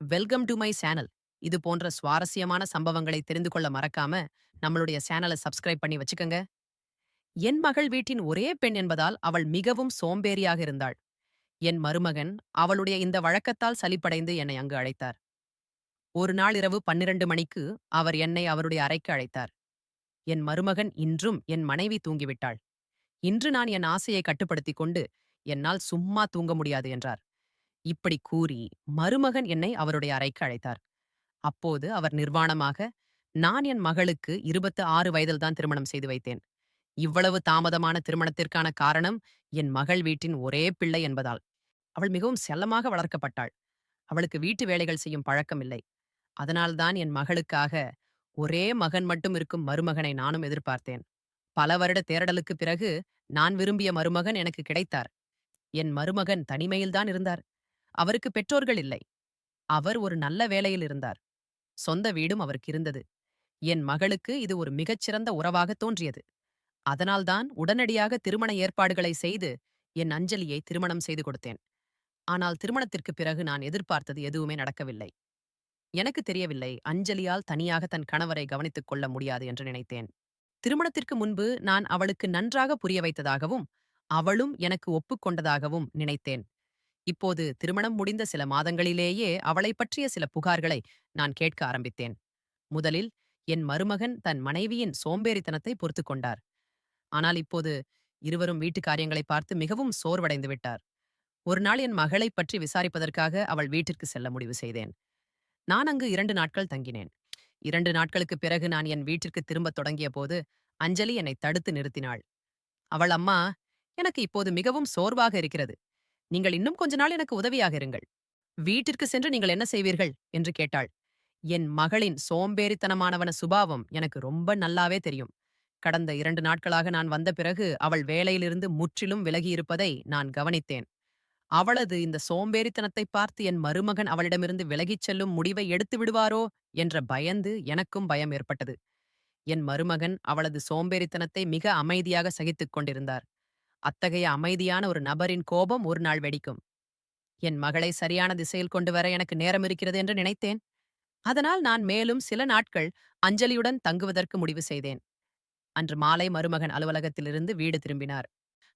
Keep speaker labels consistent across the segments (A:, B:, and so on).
A: Welcome to my channel. இது போன்ற சுவாரஸ்யமான சம்பவங்களை தெரிந்து கொள்ள மறக்காம நம்மளுடைய சேனலை சப்ஸ்கிரைப் பண்ணி வச்சுக்கங்க. என் மகள் வீட்டின் ஒரே பெண் என்பதால் அவள் மிகவும் சோம்பேறியாக இருந்தாள். என் மருமகன் அவளுடைய இந்த வழக்கத்தால் சலிப்படைந்து என்னை அங்கு அழைத்தார். ஒரு நாள் இரவு 12 மணிக்கு அவர் என்னை அவருடைய அறைக்கு அழைத்தார். என் மருமகன் இன்றும் என் மனைவி தூங்கிவிட்டாள். இன்று நான் என் ஆசையை கட்டுப்படுத்திக் கொண்டு என்னால் சும்மா தூங்க முடியாது என்றார். இப்படி கூறி மருமகன் என்னை அவருடைய அறைக்கு அழைத்தார். அப்போது அவர் நிர்வாணமாக, நான் என் மகளுக்கு 26 வயதில்தான் திருமணம் செய்து வைத்தேன். இவ்வளவு தாமதமான திருமணத்திற்கான காரணம் என் மகள் வீட்டின் ஒரே பிள்ளை என்பதால். அவள் மிகவும் செல்லமாக வளர்க்கப்பட்டாள். அவளுக்கு வீட்டு வேலைகள் செய்யும் பழக்கம் இல்லை. அதனால்தான் என் மகளுக்காக ஒரே மகன் மட்டும் இருக்கும் மருமகனை நானும் எதிர்பார்த்தேன். பல வருட தேடலுக்குப் பிறகு நான் விரும்பிய மருமகன் எனக்கு கிடைத்தார். என் மருமகன் தனிமையில்தான் இருந்தார். அவருக்கு பெற்றோர்கள் இல்லை. அவர் ஒரு நல்ல வேலையில் இருந்தார். சொந்த வீடும் அவருக்கு இருந்தது. என் மகளுக்கு இது ஒரு மிகச்சிறந்த உறவாக தோன்றியது. அதனால்தான் உடனடியாக திருமண ஏற்பாடுகளை செய்து என் அஞ்சலியை திருமணம் செய்து கொடுத்தேன். ஆனால் திருமணத்திற்குப் பிறகு நான் எதிர்பார்த்தது எதுவுமே நடக்கவில்லை. எனக்கு தெரியவில்லை, அஞ்சலியால் தனியாக தன் கணவரை கவனித்துக் கொள்ள முடியாது என்று நினைத்தேன். திருமணத்திற்கு முன்பு நான் அவளுக்கு நன்றாக புரிய வைத்ததாகவும் அவளும் எனக்கு ஒப்புக்கொண்டதாகவும் நினைத்தேன். இப்போது திருமணம் முடிந்த சில மாதங்களிலேயே அவளைப் பற்றிய சில புகார்களை நான் கேட்க ஆரம்பித்தேன். முதலில் என் மருமகன் தன் மனைவியின் சோம்பேறித்தனத்தை பொறுத்துக் கொண்டார். ஆனால் இப்போது இருவரும் வீட்டு காரியங்களை பார்த்து மிகவும் சோர்வடைந்து விட்டார். ஒரு நாள் என் மகளைப் பற்றி விசாரிப்பதற்காக அவள் வீட்டிற்கு செல்ல முடிவு செய்தேன். நான் அங்கு 2 நாட்கள் தங்கினேன். 2 நாட்களுக்குப் பிறகு நான் என் வீட்டிற்கு திரும்பத் தொடங்கிய போது அஞ்சலி என்னை தடுத்து நிறுத்தினாள். அவள், அம்மா, எனக்கு இப்போது மிகவும் சோர்வாக இருக்கிறது. நீங்கள் இன்னும் கொஞ்ச நாள் எனக்கு உதவியாக இருங்கள். வீட்டிற்கு சென்று நீங்கள் என்ன செய்வீர்கள் என்று கேட்டாள். என் மகளின் சோம்பேறித்தனமானவன சுபாவம் எனக்கு ரொம்ப நல்லாவே தெரியும். கடந்த 2 நாட்களாக நான் வந்த பிறகு அவள் வேலையிலிருந்து முற்றிலும் விலகியிருப்பதை நான் கவனித்தேன். அவளது இந்த சோம்பேறித்தனத்தை பார்த்து என் மருமகன் அவளிடமிருந்து விலகிச் செல்லும் முடிவை எடுத்து விடுவாரோ என்ற பயந்து எனக்கும் பயம் ஏற்பட்டது. என் மருமகன் அவளது சோம்பேறித்தனத்தை மிக அமைதியாக சகித்துக் கொண்டிருந்தார். அத்தகைய அமைதியான ஒரு நபரின் கோபம் ஒரு நாள் வெடிக்கும். என் மகளை சரியான திசையில் கொண்டு வர எனக்கு நேரம் இருக்கிறது என்று நினைத்தேன். அதனால் நான் மேலும் சில நாட்கள் அஞ்சலியுடன் தங்குவதற்கு முடிவு செய்தேன். அன்று மாலை மருமகன் அலுவலகத்திலிருந்து வீடு திரும்பினார்.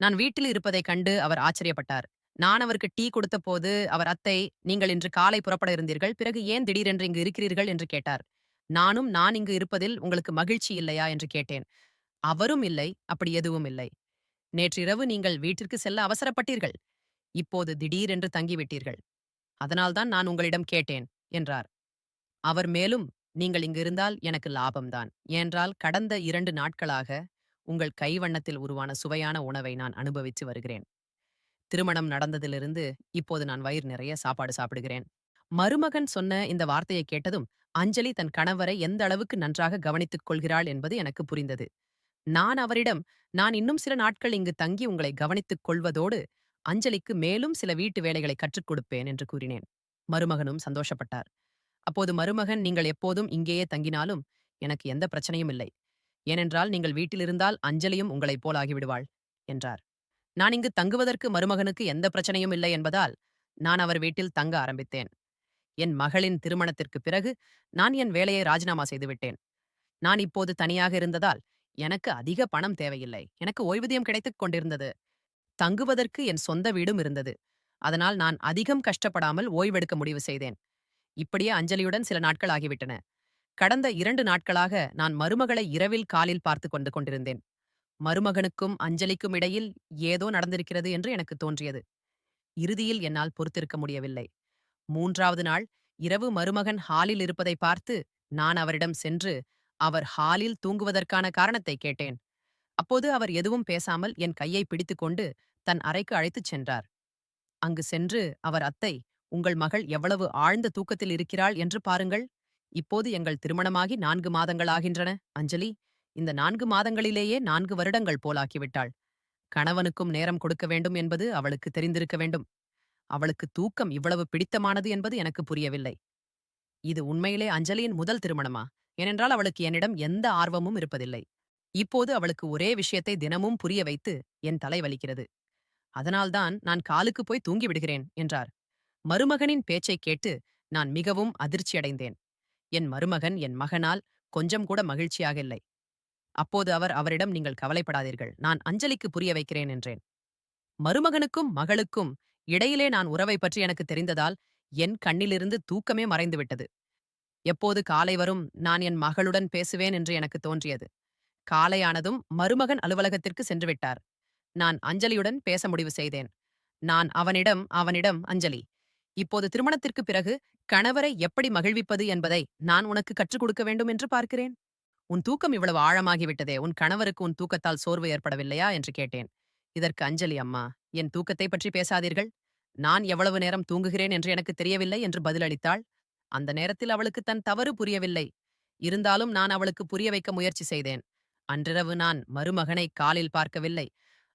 A: நான் வீட்டில் இருப்பதைக் கண்டு அவர் ஆச்சரியப்பட்டார். நான் அவருக்கு டீ கொடுத்தபோது அவர், அத்தை, நீங்கள் இன்று காலை புறப்பட இருந்தீர்கள், பிறகு ஏன் திடீரென்று இங்கு இருக்கிறீர்கள் என்று கேட்டார். நானும், நான் இங்கு இருப்பதில் உங்களுக்கு மகிழ்ச்சி இல்லையா என்று கேட்டேன். அவரும், இல்லை, அப்படி எதுவும் இல்லை. நேற்றிரவு நீங்கள் வீட்டிற்கு செல்ல அவசரப்பட்டீர்கள். இப்போது திடீரென்று தங்கிவிட்டீர்கள். அதனால்தான் நான் உங்களிடம் கேட்டேன் என்றார். அவர் மேலும், நீங்கள் இங்கு இருந்தால் எனக்கு லாபம்தான். ஏனென்றால் கடந்த 2 நாட்களாக உங்கள் கைவண்ணத்தில் உருவான சுவையான உணவை நான் அனுபவித்து வருகிறேன். திருமணம் நடந்ததிலிருந்து இப்போது நான் வயிறு நிறைய சாப்பாடு சாப்பிடுகிறேன். மருமகன் சொன்ன இந்த வார்த்தையை கேட்டதும் அஞ்சலி தன் கணவரை எந்த அளவுக்கு நன்றாக கவனித்துக் கொள்கிறாள் என்பது எனக்கு புரிந்தது. நான் அவரிடம், நான் இன்னும் சில நாட்கள் இங்கு தங்கி உங்களை கவனித்துக் கொள்வதோடு அஞ்சலிக்கு மேலும் சில வீட்டு வேலைகளை கற்றுக் கொடுப்பேன் என்று கூறினேன். மருமகனும் சந்தோஷப்பட்டார். அப்போது மருமகன், நீங்கள் எப்போதும் இங்கேயே தங்கினாலும் எனக்கு எந்த பிரச்சனையும் இல்லை. ஏனென்றால் நீங்கள் வீட்டில் இருந்தால் அஞ்சலியும் உங்களைப் போல் ஆகிவிடுவாள் என்றார். நான் இங்கு தங்குவதற்கு மருமகனுக்கு எந்த பிரச்சனையும் இல்லை என்பதால் நான் அவர் வீட்டில் தங்க ஆரம்பித்தேன். என் மகளின் திருமணத்திற்கு பிறகு நான் என் வேலையை ராஜினாமா செய்துவிட்டேன். நான் இப்போது தனியாக இருந்ததால் எனக்கு அதிக பணம் தேவையில்லை. எனக்கு ஓய்வூதியம் கிடைத்துக் கொண்டிருந்தது. தங்குவதற்கு என் சொந்த வீடும் இருந்தது. அதனால் நான் அதிகம் கஷ்டப்படாமல் ஓய்வெடுக்க முடிவு செய்தேன். இப்படியே அஞ்சலியுடன் சில நாட்கள் ஆகிவிட்டன. கடந்த 2 நாட்களாக நான் மருமகளை இரவில் காலில் பார்த்துக் கொண்டிருந்தேன். மருமகனுக்கும் அஞ்சலிக்கும் இடையில் ஏதோ நடந்திருக்கிறது என்று எனக்கு தோன்றியது. இறுதியில் என்னால் பொறுத்திருக்க முடியவில்லை. 3வது நாள் இரவு மருமகன் ஹாலில் இருப்பதை பார்த்து நான் அவரிடம் சென்று அவர் ஹாலில் தூங்குவதற்கான காரணத்தை கேட்டேன். அப்போது அவர் எதுவும் பேசாமல் என் கையை பிடித்துக்கொண்டு தன் அறைக்கு அழைத்துச் சென்றார். அங்கு சென்று அவர், அத்தை, உங்கள் மகள் எவ்வளவு ஆழ்ந்த தூக்கத்தில் இருக்கிறாள் என்று பாருங்கள். இப்போது எங்கள் திருமணமாகி 4 மாதங்களாகின்றன. அஞ்சலி இந்த 4 மாதங்களிலேயே 4 வருடங்கள் போலாக்கிவிட்டாள். கணவனுக்கும் நேரம் கொடுக்க வேண்டும் என்பது அவளுக்கு தெரிந்திருக்க வேண்டும். அவளுக்கு தூக்கம் இவ்வளவு பிடித்தமானது என்பது எனக்கு புரியவில்லை. இது உண்மையிலே அஞ்சலியின் முதல் திருமணமா? ஏனென்றால் அவளுக்கு என்னிடம் எந்த ஆர்வமும் இருப்பதில்லை. இப்போது அவளுக்கு ஒரே விஷயத்தை தினமும் புரிய வைத்து என் தலை வலிக்கிறது. அதனால்தான் நான் காலுக்கு போய் தூங்கி விடுகிறேன் என்றார். மருமகனின் பேச்சைக் கேட்டு நான் மிகவும் அதிர்ச்சியடைந்தேன். என் மருமகன் என் மகனால் கொஞ்சம் கூட மகிழ்ச்சியாக இல்லை. அப்போது அவர் அவரிடம், நீங்கள் கவலைப்படாதீர்கள், நான் அஞ்சலிக்கு புரிய வைக்கிறேன் என்றேன். மருமகனுக்கும் மகளுக்கும் இடையிலே நான் உறவை பற்றி எனக்கு தெரிந்ததால் என் கண்ணிலிருந்து தூக்கமே மறைந்துவிட்டது. எப்போது காலை வரும் நான் என் மகளுடன் பேசுவேன் என்று எனக்கு தோன்றியது. காலையானதும் மருமகன் அலுவலகத்திற்கு சென்று விட்டார். நான் அஞ்சலியுடன் பேச முடிவு செய்தேன். நான் அவனிடம் அஞ்சலி, இப்போது திருமணத்திற்கு பிறகு கணவரை எப்படி மகிழ்விப்பது என்பதை நான் உனக்கு கற்றுக் கொடுக்க வேண்டும் என்று பார்க்கிறேன். உன் தூக்கம் இவ்வளவு ஆழமாகிவிட்டதே, உன் கணவருக்கு உன் தூக்கத்தால் சோர்வு ஏற்படவில்லையா என்று கேட்டேன். இதற்கு அஞ்சலி, அம்மா, என் தூக்கத்தை பற்றி பேசாதீர்கள். நான் எவ்வளவு நேரம் தூங்குகிறேன் என்று எனக்கு தெரியவில்லை என்று பதிலளித்தாள். அந்த நேரத்தில் அவளுக்கு தன் தவறு புரியவில்லை. இருந்தாலும் நான் அவளுக்கு புரிய வைக்க முயற்சி செய்தேன். அன்றிரவு நான் மருமகனை காலில் பார்க்கவில்லை.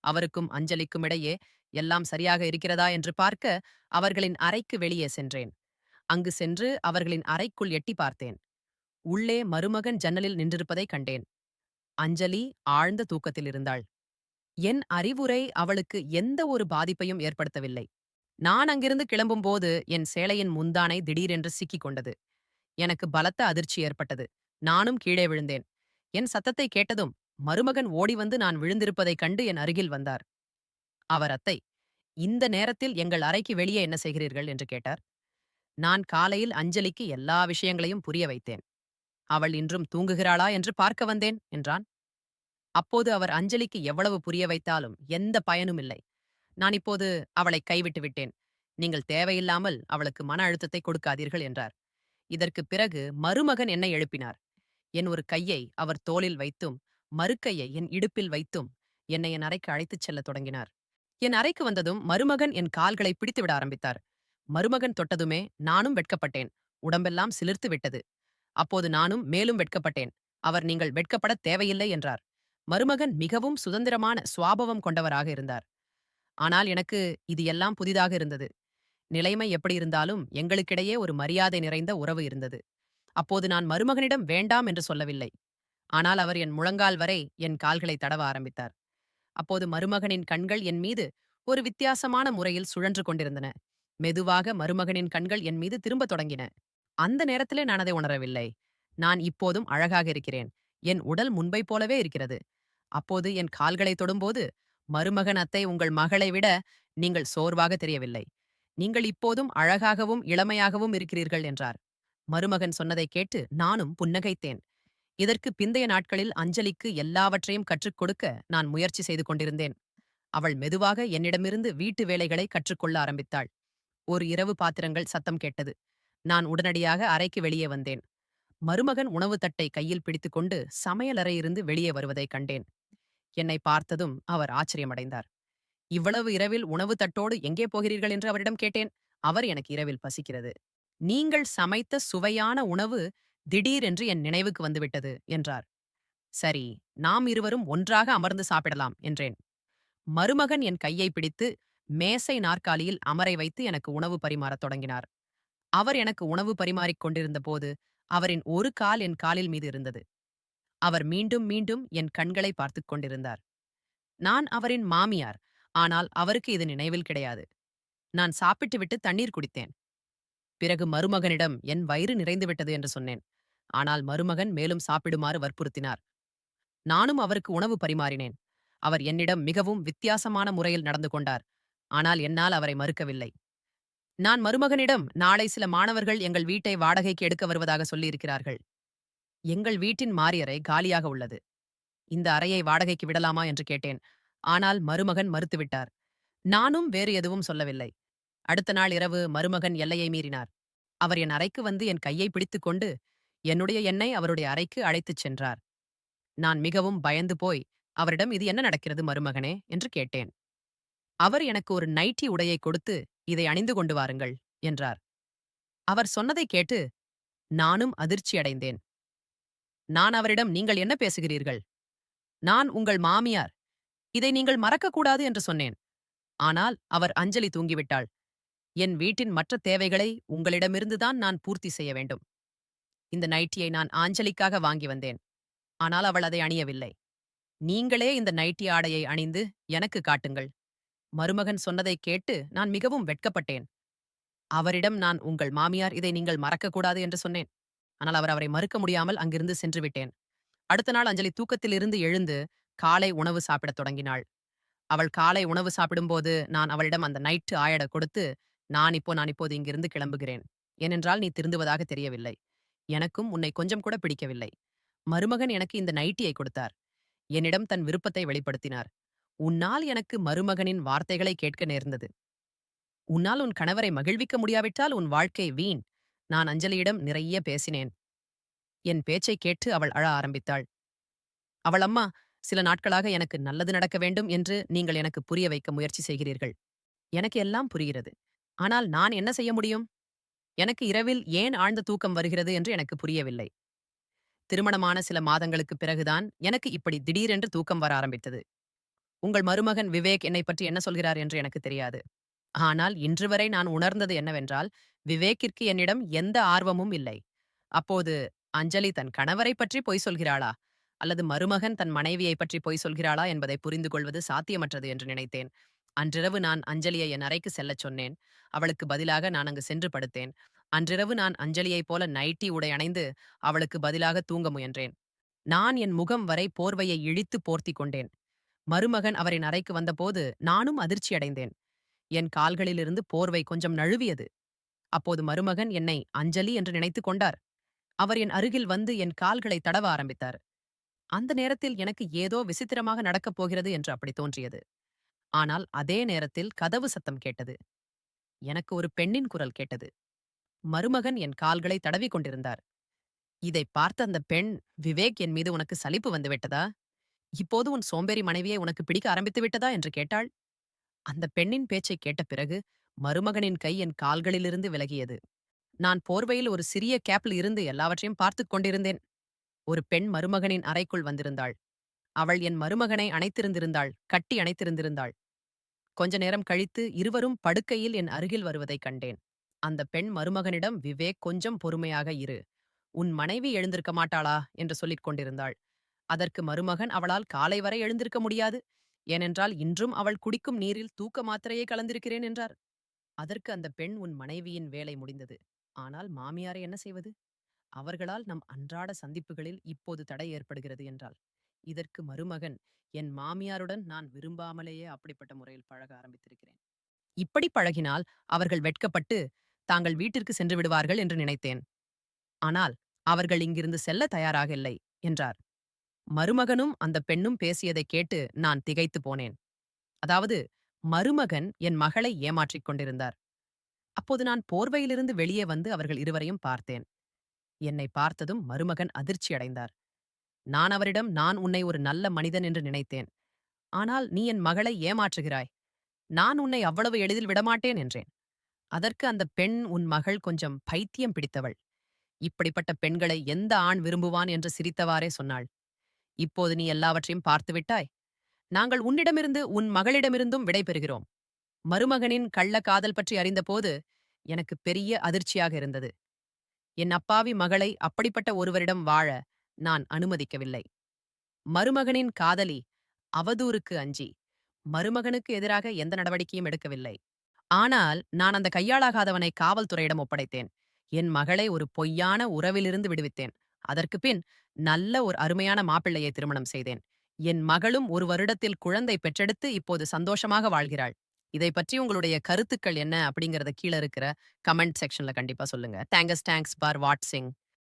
A: அவருக்கும் அஞ்சலிக்கும் இடையே எல்லாம் சரியாக இருக்கிறதா என்று பார்க்க அவர்களின் அறைக்கு வெளியே சென்றேன். அங்கு சென்று அவர்களின் அறைக்குள் எட்டி பார்த்தேன். உள்ளே மருமகன் ஜன்னலில் நின்றிருப்பதை கண்டேன். அஞ்சலி ஆழ்ந்த தூக்கத்தில் இருந்தாள். என் அறிவுரை அவளுக்கு எந்த ஒரு பாதிப்பையும் ஏற்படுத்தவில்லை. நான் அங்கிருந்து கிளம்பும்போது என் சேலையின் முந்தானை திடீரென்று சிக்கிக் கொண்டது. எனக்கு பலத்த அதிர்ச்சி ஏற்பட்டது. நானும் கீழே விழுந்தேன். என் சத்தத்தை கேட்டதும் மருமகன் ஓடி வந்து நான் விழுந்திருப்பதைக் கண்டு என் அருகில் வந்தார். அவர் அத்தை, இந்த நேரத்தில் எங்கள் அறைக்கு வெளியே என்ன செய்கிறீர்கள் என்று கேட்டார். நான் காலையில் அஞ்சலிக்கு எல்லா விஷயங்களையும் புரிய வைத்தேன். அவள் இன்றும் தூங்குகிறாளா என்று பார்க்க வந்தேன் என்றான். அப்போது அவர், அஞ்சலிக்கு எவ்வளவு புரிய வைத்தாலும் எந்த பயனும் இல்லை. நான் இப்போது அவளை கைவிட்டு விட்டேன். நீங்கள் தேவையில்லாமல் அவளுக்கு மன அழுத்தத்தை கொடுக்காதீர்கள் என்றார். இதற்குப் பிறகு மருமகன் என்னை எழுப்பினார். என் ஒரு கையை அவர் தோளில் வைத்தும் மறுக்கையை என் இடுப்பில் வைத்தும் என்னை என் அறைக்கு அழைத்துச் செல்லத் தொடங்கினார். என் அறைக்கு வந்ததும் மருமகன் என் கால்களை பிடித்துவிட ஆரம்பித்தார். மருமகன் தொட்டதுமே நானும் வெட்கப்பட்டேன். உடம்பெல்லாம் சிலிர்த்து விட்டது. அப்போது நானும் மேலும் வெட்கப்பட்டேன். அவர், நீங்கள் வெட்கப்படத் தேவையில்லை என்றார். மருமகன் மிகவும் சுதந்திரமான சுவாபவம் கொண்டவராக இருந்தார். ஆனால் எனக்கு இது எல்லாம் புதிதாக இருந்தது. நிலைமை எப்படி இருந்தாலும் எங்களுக்கிடையே ஒரு மரியாதை நிறைந்த உறவு இருந்தது. அப்போது நான் மருமகனிடம் வேண்டாம் என்று சொல்லவில்லை. ஆனால் அவர் என் முழங்கால் வரை என் கால்களை தடவ ஆரம்பித்தார். அப்போது மருமகனின் கண்கள் என் மீது ஒரு வித்தியாசமான முறையில் சுழன்று கொண்டிருந்தன. மெதுவாக மருமகனின் கண்கள் என் மீது திரும்பத் தொடங்கின. அந்த நேரத்திலே நான் அதை உணரவில்லை. நான் இப்போதும் அழகாக இருக்கிறேன். என் உடல் முன்பை போலவே இருக்கிறது. அப்போது என் கால்களை தொடும்போது, மருமகன், அத்தை, உங்கள் மகளை விட நீங்கள் சோர்வாக தெரியவில்லை. நீங்கள் இப்போதும் அழகாகவும் இளமையாகவும் இருக்கிறீர்கள் என்றார். மருமகன் சொன்னதைக் கேட்டு நானும் புன்னகைத்தேன். இதற்கு பிந்தைய நாட்களில் அஞ்சலிக்கு எல்லாவற்றையும் கற்றுக் கொடுக்க நான் முயற்சி செய்து கொண்டிருந்தேன். அவள் மெதுவாக என்னிடமிருந்து வீட்டு வேலைகளை கற்றுக்கொள்ள ஆரம்பித்தாள். ஒரு இரவு பாத்திரங்கள் சத்தம் கேட்டது. நான் உடனடியாக அறைக்கு வெளியே வந்தேன். மருமகன் உணவு தட்டை கையில் பிடித்துக்கொண்டு சமையலறையிலிருந்து வெளியே வருவதைக் கண்டேன். என்னை பார்த்ததும் அவர் ஆச்சரியமடைந்தார். இவ்வளவு இரவில் உணவு தட்டோடு எங்கே போகிறீர்கள் என்று அவரிடம் கேட்டேன். அவர், எனக்கு இரவில் பசிக்கிறது. நீங்கள் சமைத்த சுவையான உணவு திடீரென்று என் நினைவுக்கு வந்துவிட்டது என்றார். சரி, நாம் இருவரும் ஒன்றாக அமர்ந்து சாப்பிடலாம் என்றேன். மருமகன் என் கையை பிடித்து மேசை நாற்காலியில் அமரை வைத்து எனக்கு உணவு பரிமாறத் தொடங்கினார். அவர் எனக்கு உணவு பரிமாறிக் கொண்டிருந்த போது அவரின் ஒரு கால் என் காலில் மீது இருந்தது. அவர் மீண்டும் மீண்டும் என் கண்களை பார்த்துக் கொண்டிருந்தார். நான் அவரின் மாமியார், ஆனால் அவருக்கு இது நினைவில் கிடையாது. நான் சாப்பிட்டுவிட்டு தண்ணீர் குடித்தேன். பிறகு மருமகனிடம் என் வயிறு நிறைந்துவிட்டது என்று சொன்னேன். ஆனால் மருமகன் மேலும் சாப்பிடுமாறு வற்புறுத்தினார். நானும் அவருக்கு உணவு பரிமாறினேன். அவர் என்னிடம் மிகவும் வித்தியாசமான முறையில் நடந்து கொண்டார். ஆனால் என்னால் அவரை மறுக்கவில்லை. நான் மருமகனிடம், நாளை சில மாணவர்கள் எங்கள் வீட்டை வாடகைக்கு எடுக்க வருவதாக சொல்லியிருக்கிறார்கள். எங்கள் வீட்டின் மாரியறை காலியாக உள்ளது. இந்த அறையை வாடகைக்கு விடலாமா என்று கேட்டேன். ஆனால் மருமகன் மறுத்துவிட்டார். நானும் வேறு எதுவும் சொல்லவில்லை. அடுத்த நாள் இரவு மருமகன் எல்லையை மீறினார். அவர் என் அறைக்கு வந்து என் கையை பிடித்துக்கொண்டு என்னுடைய எண்ணை அவருடைய அறைக்கு அழைத்துச் சென்றார். நான் மிகவும் பயந்து போய் அவரிடம், இது என்ன நடக்கிறது மருமகனே என்று கேட்டேன். அவர் எனக்கு ஒரு நைட்டி உடையை கொடுத்து, இதை அணிந்து கொண்டு வாருங்கள் என்றார். அவர் சொன்னதை கேட்டு நானும் அதிர்ச்சியடைந்தேன். நான் அவரிடம், நீங்கள் என்ன பேசுகிறீர்கள்? நான் உங்கள் மாமியார். இதை நீங்கள் மறக்கக்கூடாது என்று சொன்னேன். ஆனால் அவர், அஞ்சலி தூங்கிவிட்டாள். என் வீட்டின் மற்ற தேவைகளை உங்களிடமிருந்துதான் நான் பூர்த்தி செய்ய வேண்டும். இந்த நைட்டியை நான் ஆஞ்சலிக்காக வாங்கி வந்தேன். ஆனால் அவள் அதை அணியவில்லை. நீங்களே இந்த நைட்டி ஆடையை அணிந்து எனக்கு காட்டுங்கள். மருமகன் சொன்னதைக் கேட்டு நான் மிகவும் வெட்கப்பட்டேன். அவரிடம் நான் உங்கள் மாமியார் இதை நீங்கள் மறக்கக்கூடாது என்று சொன்னேன். ஆனால் அவர் அவரை மறுக்க முடியாமல் அங்கிருந்து சென்று விட்டேன். அடுத்த நாள் அஞ்சலி தூக்கத்திலிருந்து எழுந்து காலை உணவு சாப்பிடத் தொடங்கினாள். அவள் காலை உணவு சாப்பிடும்போது நான் அவளிடம் அந்த நைட்டு ஆயட கொடுத்து, நான் இப்போது இங்கிருந்து கிளம்புகிறேன். ஏனென்றால் நீ திருந்துவதாக தெரியவில்லை. எனக்கும் உன்னை கொஞ்சம் கூட பிடிக்கவில்லை. மருமகன் எனக்கு இந்த நைட்டியை கொடுத்தார். என்னிடம் தன் விருப்பத்தை வெளிப்படுத்தினார். உன்னால் எனக்கு மருமகனின் வார்த்தைகளை கேட்க நேர்ந்தது. உன்னால் உன் கணவரை மகிழ்விக்க முடியாவிட்டால் உன் வாழ்க்கை வீண். நான் அஞ்சலியிடம் நிறைய பேசினேன். என் பேச்சைக் கேட்டு அவள் அழ ஆரம்பித்தாள். அவள் அம்மா, சில நாட்களாக எனக்கு நல்லது நடக்க வேண்டும் என்று நீங்கள் எனக்கு புரிய வைக்க முயற்சி செய்கிறீர்கள். எனக்கு எல்லாம் புரிகிறது. ஆனால் நான் என்ன செய்ய முடியும்? எனக்கு இரவில் ஏன் ஆழ்ந்த தூக்கம் வருகிறது என்று எனக்கு புரியவில்லை. திருமணமான சில மாதங்களுக்குப் பிறகுதான் எனக்கு இப்படி திடீரென்று தூக்கம் வர ஆரம்பித்தது. உங்கள் மருமகன் விவேக் என்னைப் பற்றி என்ன சொல்கிறார் என்று எனக்கு தெரியாது. ஆனால் இன்று வரை நான் உணர்ந்தது என்னவென்றால், விவேக்கிற்கு என்னிடம் எந்த ஆர்வமும் இல்லை. அப்போது அஞ்சலி தன் கணவரைப் பற்றி பொய் சொல்கிறாளா? அல்லது மருமகன் தன் மனைவியைப் பற்றி பொய் சொல்கிறாளா என்பதை புரிந்து கொள்வது சாத்தியமற்றது என்று நினைத்தேன். அன்றிரவு நான் அஞ்சலியை என் அறைக்கு செல்லச் சொன்னேன். அவளுக்கு பதிலாக நான் அங்கு சென்று படுத்தேன். அன்றிரவு நான் அஞ்சலியைப் போல நைட்டி உடை அணிந்து அவளுக்கு பதிலாக தூங்க முயன்றேன். நான் என் முகம் வரை போர்வையை இழித்து போர்த்திக் கொண்டேன். மருமகன் அவரின் அறைக்கு வந்தபோது நானும் அதிர்ச்சியடைந்தேன். என் கால்களிலிருந்து போர்வை கொஞ்சம் நழுவியது. அப்போது மருமகன் என்னை அஞ்சலி என்று நினைத்துக் கொண்டார். அவர் என் அருகில் வந்து என் கால்களை தடவ ஆரம்பித்தார். அந்த நேரத்தில் எனக்கு ஏதோ விசித்திரமாக நடக்கப் போகிறது என்று அப்படி தோன்றியது. ஆனால் அதே நேரத்தில் கதவு சத்தம் கேட்டது. எனக்கு ஒரு பெண்ணின் குரல் கேட்டது. மருமகன் என் கால்களை தடவிக் கொண்டிருந்தார். இதைப் பார்த்த அந்த பெண், விவேக் என் மீது உனக்கு சலிப்பு வந்துவிட்டதா? இப்போது உன் சோம்பேறி மனைவியை உனக்கு பிடிக்க ஆரம்பித்து விட்டதா என்று கேட்டாள். அந்த பெண்ணின் பேச்சைக் கேட்ட பிறகு மருமகனின் கை என் கால்களிலிருந்து விலகியது. நான் போர்வையில் ஒரு சிறிய கேப்பில் இருந்து எல்லாவற்றையும் பார்த்துக் கொண்டிருந்தேன். ஒரு பெண் மருமகனின் அறைக்குள் வந்திருந்தாள். அவள் என் மருமகனை அணைத்திருந்திருந்தாள், கட்டி அணைத்திருந்திருந்தாள். கொஞ்ச நேரம் கழித்து இருவரும் படுக்கையில் என் அருகில் வருவதைக் கண்டேன். அந்த பெண் மருமகனிடம், விவேக், கொஞ்சம் பொறுமையாக இரு. உன் மனைவி எழுந்திருக்க மாட்டாளா என்று சொல்லிக் கொண்டிருந்தாள். அதற்கு மருமகன், அவளால் காலை வரை எழுந்திருக்க முடியாது. ஏனென்றால் இன்றும் அவள் குடிக்கும் நீரில் தூக்க மாத்திரையை கலந்திருக்கிறேன் என்றார். அதற்கு அந்த பெண், உன் மனைவியின் வேலை முடிந்தது. ஆனால் மாமியாரை என்ன செய்வது? அவர்களால் நம் அன்றாட சந்திப்புகளில் இப்போது தடை ஏற்படுகிறது என்றாள். இதற்கு மருமகன், என் மாமியாருடன் நான் விரும்பாமலேயே அப்படிப்பட்ட முறையில் பழக ஆரம்பித்திருக்கிறேன். இப்படி பழகினால் அவர்கள் வெட்கப்பட்டு தாங்கள் வீட்டிற்கு சென்று விடுவார்கள் என்று நினைத்தேன். ஆனால் அவர்கள் இங்கிருந்து செல்ல தயாராக இல்லை என்றார். மருமகனும் அந்த பெண்ணும் பேசியதைக் கேட்டு நான் திகைத்து போனேன். அதாவது, மருமகன் என் மகளை ஏமாற்றிக் கொண்டிருந்தார். அப்போது நான் போர்வையிலிருந்து வெளியே வந்து அவர்கள் இருவரையும் பார்த்தேன். என்னை பார்த்ததும் மருமகன் அதிர்ச்சி அடைந்தார். நான் அவரிடம், நான் உன்னை ஒரு நல்ல மனிதன் என்று நினைத்தேன். ஆனால் நீ என் மகளை ஏமாற்றுகிறாய். நான் உன்னை அவ்வளவு எளிதில் விடமாட்டேன் என்றேன். அதற்கு அந்த பெண், உன் மகள் கொஞ்சம் பைத்தியம் பிடித்தவள். இப்படிப்பட்ட பெண்களை எந்த ஆண் விரும்புவான் என்று சிரித்தவாறே சொன்னாள். இப்போது நீ எல்லாவற்றையும் பார்த்துவிட்டாய். நாங்கள் உன்னிடமிருந்து உன் மகளிடமிருந்தும் விடை பெறுகிறோம். மருமகனின் கள்ள காதல் பற்றி அறிந்தபோது எனக்கு பெரிய அதிர்ச்சியாக இருந்தது. என் அப்பாவி மகளை அப்படிப்பட்ட ஒருவரிடம் வாழ நான் அனுமதிக்கவில்லை. மருமகனின் காதலி அவதூறுக்கு அஞ்சி மருமகனுக்கு எதிராக எந்த நடவடிக்கையும் எடுக்கவில்லை. ஆனால் நான் அந்த கையாளாகாதவனை காவல்துறையிடம் ஒப்படைத்தேன். என் மகளை ஒரு பொய்யான உறவிலிருந்து விடுவித்தேன். அதற்கு பின் நல்ல ஒரு அருமையான மாப்பிள்ளையை திருமணம் செய்தேன். என் மகளும் ஒரு வருடத்தில் குழந்தை பெற்றெடுத்து இப்போது சந்தோஷமாக வாழ்கிறாள். இதை பற்றி உங்களுடைய கருத்துக்கள் என்ன அப்படிங்கறத கீழ இருக்கிற கமெண்ட் செக்ஷன்ல கண்டிப்பா சொல்லுங்க. தேங்க்ஸ் ஃபார் வாட்சிங்.